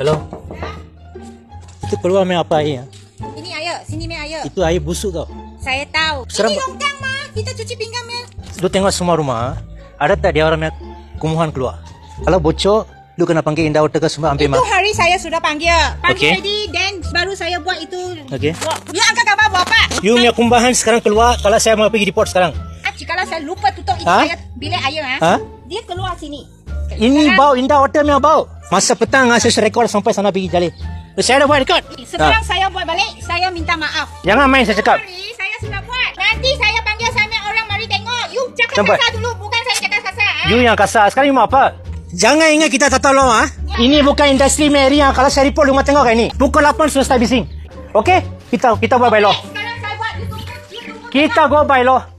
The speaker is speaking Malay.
Halo. Itu keluar main apa air? Ini air, sini main air. Itu air busuk tau. Saya tahu. Seram. Ini longkang mah, kita cuci pinggan ya. Lu tengok semua rumah, ada tak dia orang yang kumuhan keluar? Kalau bocor, lu kena panggil Indah Water ke semua ambil Itu hari saya sudah panggil. Okay. Panggil tadi dan baru saya buat itu. Okay. Ya angkat kabar buat apa? You punya kumbahan sekarang keluar kalau saya mau pergi report sekarang. Jikalau saya lupa tutup itu Ha? saya bilik air Ha? dia keluar sini. Ini bau Indah Water punya bau. Masa petang saya rekod sampai sana pergi jalan. Saya dah buat rekod. Sekarang saya buat balik, saya minta maaf. Jangan main saya cakap. Sorry, saya sudah buat. Nanti saya panggil sama orang mari tengok. You cakap Sampai. kasar dulu, bukan saya cakap kasar. You yang kasar. Sekarang you mau apa? Jangan ingat kita tak tolong ah. Ini bukan industri area. Kalau saya report rumah tengok kan ini. Pukul 8 sudah start bising. Okey? Kita buat by law. Sekarang saya buat, you tunggu. Kita go by law.